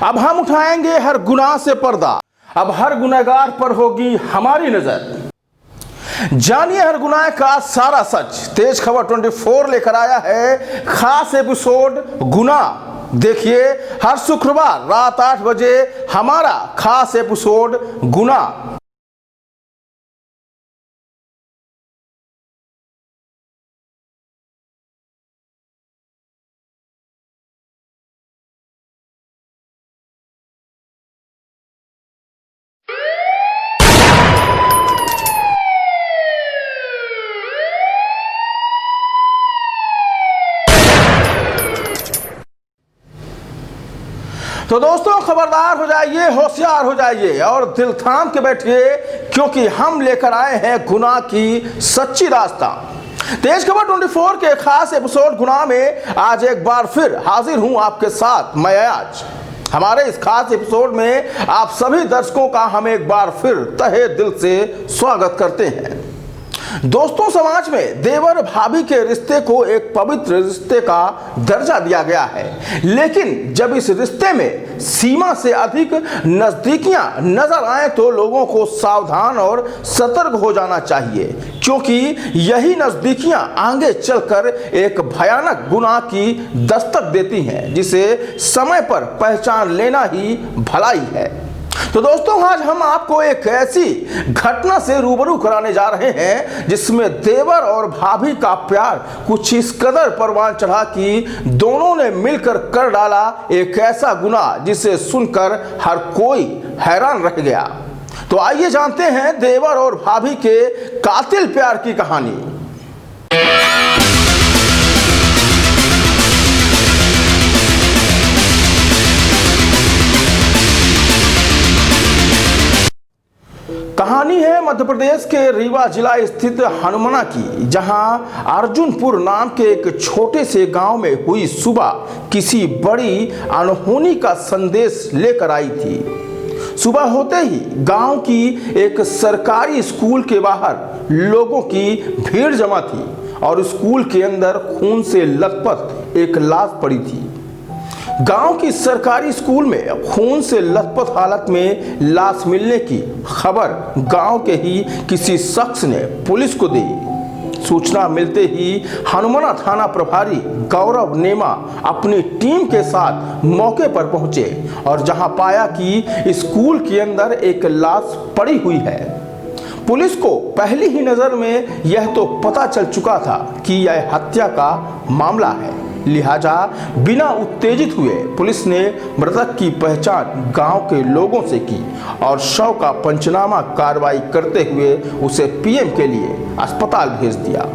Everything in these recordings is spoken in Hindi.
अब हम उठाएंगे हर गुनाह से पर्दा, अब हर गुनहगार पर होगी हमारी नजर। जानिए हर गुनाह का सारा सच। तेज खबर 24 लेकर आया है खास एपिसोड गुनाह। देखिए हर शुक्रवार रात 8 बजे हमारा खास एपिसोड गुनाह। तो दोस्तों खबरदार हो जाइए, होशियार हो जाइए और दिल थाम के बैठिए, क्योंकि हम लेकर आए हैं गुनाह की सच्ची रास्ता। तेज खबर 24 के खास एपिसोड गुनाह में आज एक बार फिर हाजिर हूं आपके साथ मैं आज। हमारे इस खास एपिसोड में आप सभी दर्शकों का हम एक बार फिर तहे दिल से स्वागत करते हैं। दोस्तों, समाज में देवर भाभी के रिश्ते को एक पवित्र रिश्ते का दर्जा दिया गया है, लेकिन जब इस रिश्ते में सीमा से अधिक नजदीकियां नजर आए तो लोगों को सावधान और सतर्क हो जाना चाहिए, क्योंकि यही नजदीकियां आगे चलकर एक भयानक गुनाह की दस्तक देती हैं, जिसे समय पर पहचान लेना ही भलाई है। तो दोस्तों, आज हम आपको एक ऐसी घटना से रूबरू कराने जा रहे हैं जिसमें देवर और भाभी का प्यार कुछ इस कदर परवान चढ़ा कि दोनों ने मिलकर कर डाला एक ऐसा गुनाह जिसे सुनकर हर कोई हैरान रह गया। तो आइए जानते हैं देवर और भाभी के कातिल प्यार की कहानी। कहानी है मध्य प्रदेश के रीवा जिला स्थित हनुमना की, जहां अर्जुनपुर नाम के एक छोटे से गांव में हुई सुबह किसी बड़ी अनहोनी का संदेश लेकर आई थी। सुबह होते ही गांव की एक सरकारी स्कूल के बाहर लोगों की भीड़ जमा थी और स्कूल के अंदर खून से लथपथ एक लाश पड़ी थी। गांव की सरकारी स्कूल में खून से लथपथ हालत में लाश मिलने की खबर गांव के ही किसी शख्स ने पुलिस को दी। सूचना मिलते ही हनुमना थाना प्रभारी गौरव नेमा अपनी टीम के साथ मौके पर पहुंचे और जहां पाया कि स्कूल के अंदर एक लाश पड़ी हुई है। पुलिस को पहली ही नजर में यह तो पता चल चुका था कि यह हत्या का मामला है, लिहाजा बिना उत्तेजित हुए पुलिस ने मृतक की पहचान गांव के लोगों से की और शव का पंचनामा कार्रवाई करते हुए उसे पीएम के लिए अस्पताल भेज दिया।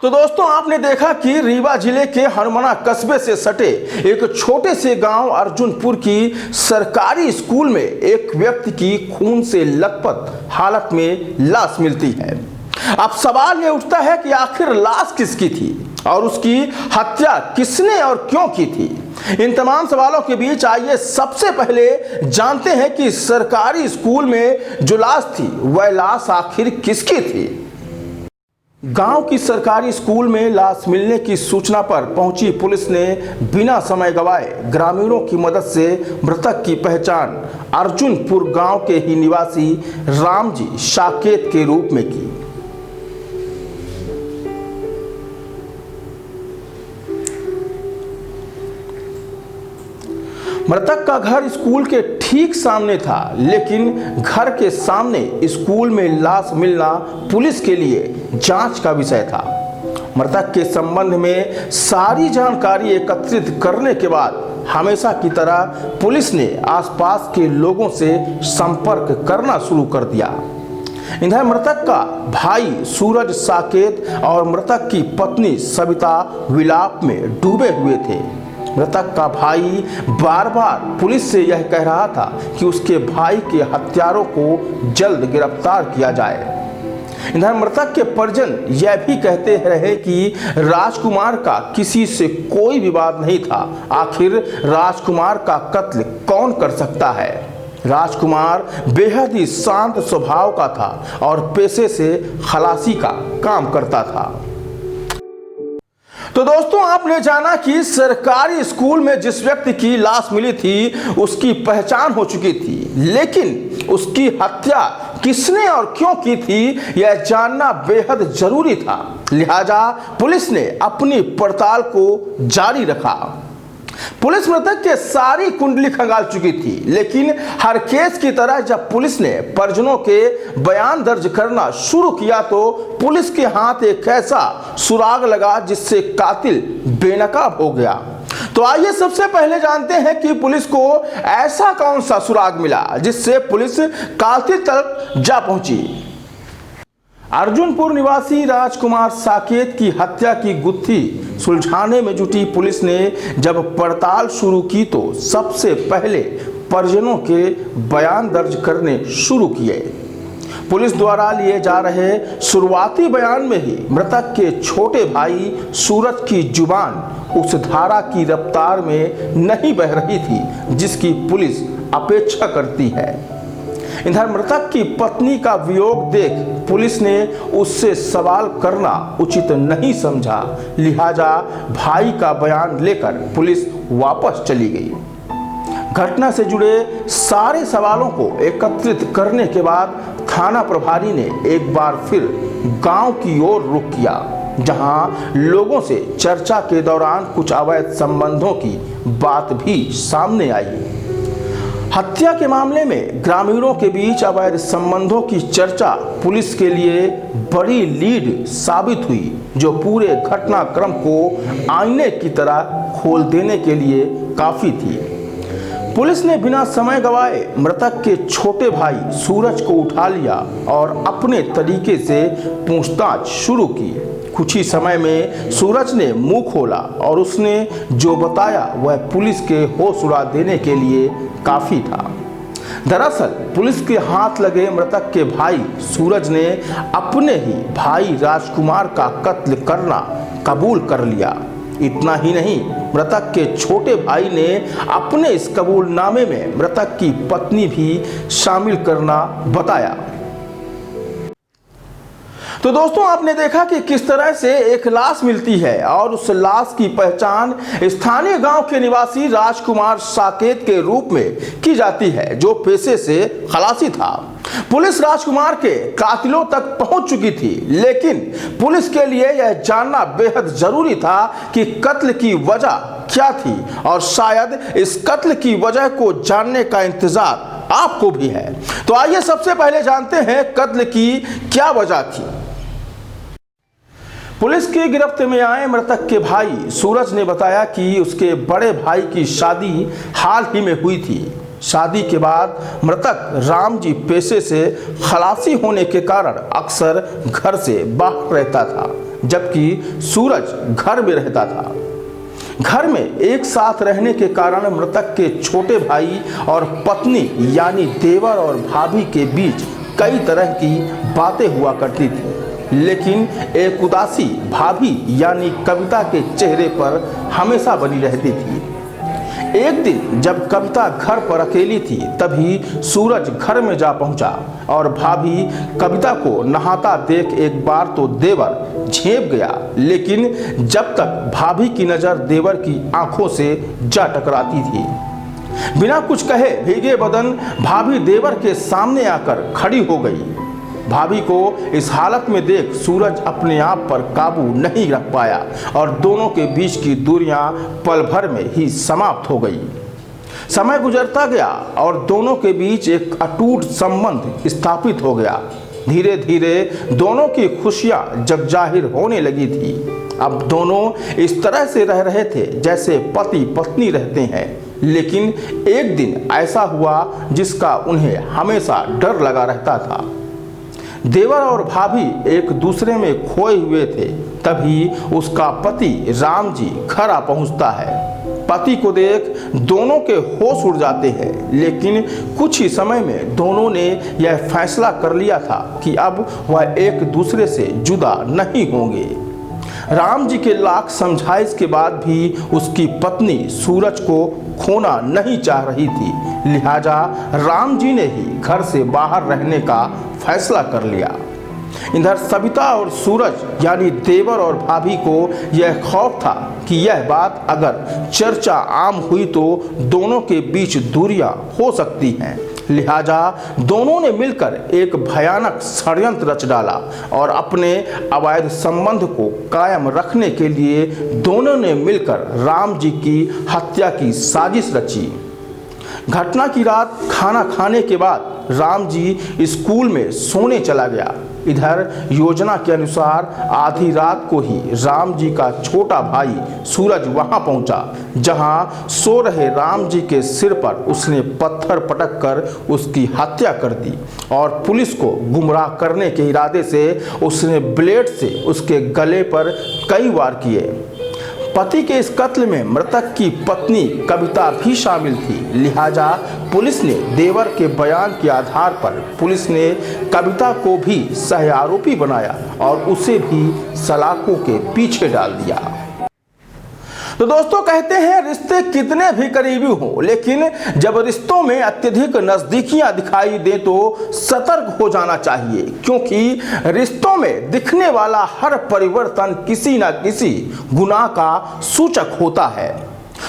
तो दोस्तों, आपने देखा कि रीवा जिले के हनुमना कस्बे से सटे एक छोटे से गांव अर्जुनपुर की सरकारी स्कूल में एक व्यक्ति की खून से लथपथ हालत में लाश मिलती है। अब सवाल यह उठता है कि आखिर लाश किसकी थी और उसकी हत्या किसने और क्यों की थी। इन तमाम सवालों के बीच आइए सबसे पहले जानते हैं कि सरकारी स्कूल में जो लाश थी वह लाश आखिर किसकी थी। गांव की सरकारी स्कूल में लाश मिलने की सूचना पर पहुंची पुलिस ने बिना समय गवाए ग्रामीणों की मदद से मृतक की पहचान अर्जुनपुर गांव के ही निवासी रामजी साकेत के रूप में की। मृतक का घर स्कूल के ठीक सामने था, लेकिन घर के सामने स्कूल में लाश मिलना पुलिस के लिए जांच का विषय था। मृतक के संबंध में सारी जानकारी एकत्रित करने के बाद हमेशा की तरह पुलिस ने आसपास के लोगों से संपर्क करना शुरू कर दिया। इधर मृतक का भाई सूरज साकेत और मृतक की पत्नी सविता विलाप में डूबे हुए थे। मृतक का भाई बार बार पुलिस से यह कह रहा था कि उसके भाई के हत्यारों को जल्द गिरफ्तार किया जाए। इधर मृतक के परिजन यह भी कहते रहे कि राजकुमार का किसी से कोई विवाद नहीं था। आखिर राजकुमार का कत्ल कौन कर सकता है। राजकुमार बेहद ही शांत स्वभाव का था और पेशे से खलासी का काम करता था। तो दोस्तों, आपने जाना कि सरकारी स्कूल में जिस व्यक्ति की लाश मिली थी उसकी पहचान हो चुकी थी, लेकिन उसकी हत्या किसने और क्यों की थी यह जानना बेहद जरूरी था। लिहाजा पुलिस ने अपनी पड़ताल को जारी रखा। पुलिस मृतक के सारी कुंडली खंगाल चुकी थी, लेकिन हर केस की तरह जब पुलिस ने परिजनों के बयान दर्ज करना शुरू किया तो पुलिस के हाथ एक ऐसा सुराग लगा जिससे कातिल बेनकाब हो गया। तो आइए सबसे पहले जानते हैं कि पुलिस को ऐसा कौन सा सुराग मिला जिससे पुलिस कातिल तक जा पहुंची। अर्जुनपुर निवासी राजकुमार साकेत की हत्या की गुत्थी सुलझाने में जुटी पुलिस ने जब पड़ताल शुरू की तो सबसे पहले परिजनों के बयान दर्ज करने शुरू किए। पुलिस द्वारा लिए जा रहे शुरुआती बयान में ही मृतक के छोटे भाई सूरज की जुबान उस धारा की रफ्तार में नहीं बह रही थी जिसकी पुलिस अपेक्षा करती है। इधर मृतक की पत्नी का वियोग देख पुलिस ने उससे सवाल करना उचित नहीं समझा, लिहाजा भाई का बयान लेकर पुलिस वापस चली गई। घटना से जुड़े सारे सवालों को एकत्रित करने के बाद थाना प्रभारी ने एक बार फिर गांव की ओर रुख किया, जहां लोगों से चर्चा के दौरान कुछ अवैध संबंधों की बात भी सामने आई। हत्या के मामले में ग्रामीणों के बीच अवैध संबंधों की चर्चा पुलिस के लिए बड़ी लीड साबित हुई, जो पूरे घटनाक्रम को आईने की तरह खोल देने के लिए काफी थी। पुलिस ने बिना समय गवाए मृतक के छोटे भाई सूरज को उठा लिया और अपने तरीके से पूछताछ शुरू की। कुछ ही समय में सूरज ने मुंह खोला और उसने जो बताया वह पुलिस के होश उड़ा देने के लिए काफी था। दरअसल पुलिस के हाथ लगे मृतक के भाई सूरज ने अपने ही भाई राजकुमार का कत्ल करना कबूल कर लिया। इतना ही नहीं, मृतक के छोटे भाई ने अपने इस कबूलनामे में मृतक की पत्नी भी शामिल करना बताया। तो दोस्तों, आपने देखा कि किस तरह से एक लाश मिलती है और उस लाश की पहचान स्थानीय गांव के निवासी राजकुमार साकेत के रूप में की जाती है, जो पेशे से खलासी था। पुलिस राजकुमार के कातिलों तक पहुंच चुकी थी, लेकिन पुलिस के लिए यह जानना बेहद जरूरी था कि कत्ल की वजह क्या थी, और शायद इस कत्ल की वजह को जानने का इंतजार आपको भी है। तो आइए सबसे पहले जानते हैं कत्ल की क्या वजह थी। पुलिस की गिरफ्त में आए मृतक के भाई सूरज ने बताया कि उसके बड़े भाई की शादी हाल ही में हुई थी। शादी के बाद मृतक राम जी पेशे से खलासी होने के कारण अक्सर घर से बाहर रहता था, जबकि सूरज घर में रहता था। घर में एक साथ रहने के कारण मृतक के छोटे भाई और पत्नी यानी देवर और भाभी के बीच कई तरह की बातें हुआ करती थी, लेकिन एक उदासी भाभी यानी कविता के चेहरे पर हमेशा बनी रहती थी। एक दिन जब कविता घर पर अकेली थी, तभी सूरज घर में जा पहुंचा और भाभी कविता को नहाता देख एक बार तो देवर झेप गया, लेकिन जब तक भाभी की नज़र देवर की आंखों से जा टकराती थी। बिना कुछ कहे भीगे बदन भाभी देवर के सामने आकर खड़ी हो गई। भाभी को इस हालत में देख सूरज अपने आप पर काबू नहीं रख पाया और दोनों के बीच की दूरियां पल भर में ही समाप्त हो गई। समय गुजरता गया और दोनों के बीच एक अटूट संबंध स्थापित हो गया। धीरे धीरे दोनों की खुशियां जग जाहिर होने लगी थी। अब दोनों इस तरह से रह रहे थे जैसे पति पत्नी रहते हैं, लेकिन एक दिन ऐसा हुआ जिसका उन्हें हमेशा डर लगा रहता था। देवर और भाभी एक दूसरे में खोए हुए थे, तभी उसका पति राम जी घर आ पहुंचता है। पति को देख दोनों के होश उड़ जाते हैं, लेकिन कुछ ही समय में दोनों ने यह फैसला कर लिया था कि अब वह एक दूसरे से जुदा नहीं होंगे। राम जी के लाख समझाइश के बाद भी उसकी पत्नी सूरज को खोना नहीं चाह रही थी, लिहाजा राम जी ने ही घर से बाहर रहने का फैसला कर लिया। इधर सविता और सूरज यानी देवर और भाभी को यह खौफ था कि यह बात अगर चर्चा आम हुई तो दोनों के बीच दूरियां हो सकती हैं। लिहाजा दोनों ने मिलकर एक भयानक षड्यंत्र रच डाला और अपने अवैध संबंध को कायम रखने के लिए दोनों ने मिलकर राम जी की हत्या की साजिश रची। घटना की रात खाना खाने के बाद राम जी स्कूल में सोने चला गया। इधर योजना के अनुसार आधी रात को ही राम जी का छोटा भाई सूरज वहां पहुंचा, जहां सो रहे राम जी के सिर पर उसने पत्थर पटक कर उसकी हत्या कर दी और पुलिस को गुमराह करने के इरादे से उसने ब्लेड से उसके गले पर कई वार किए। पति के इस कत्ल में मृतक की पत्नी कविता भी शामिल थी। लिहाजा पुलिस ने देवर के बयान के आधार पर पुलिस ने कविता को भी सह आरोपी बनाया और उसे भी सलाखों के पीछे डाल दिया। तो दोस्तों, कहते हैं रिश्ते कितने भी करीबी हों, लेकिन जब रिश्तों में अत्यधिक नजदीकियां दिखाई दे तो सतर्क हो जाना चाहिए, क्योंकि रिश्तों में दिखने वाला हर परिवर्तन किसी न किसी गुनाह का सूचक होता है।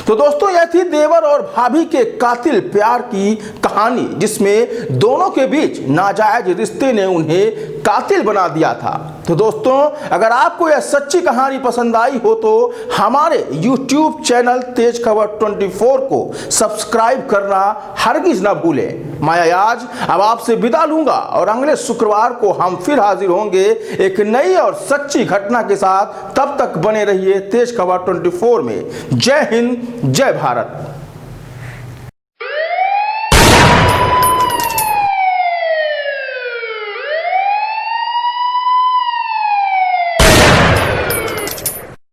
तो दोस्तों, यह थी देवर और भाभी के कातिल प्यार की कहानी, जिसमें दोनों के बीच नाजायज रिश्ते ने उन्हें कातिल बना दिया था। तो दोस्तों, अगर आपको यह सच्ची कहानी पसंद आई हो तो हमारे YouTube चैनल तेज खबर 24 को सब्सक्राइब करना हरगिज ना भूलें। मैं आज अब आपसे विदा लूंगा और अगले शुक्रवार को हम फिर हाजिर होंगे एक नई और सच्ची घटना के साथ। तब तक बने रहिए तेज खबर 24 में। जय हिंद, जय भारत।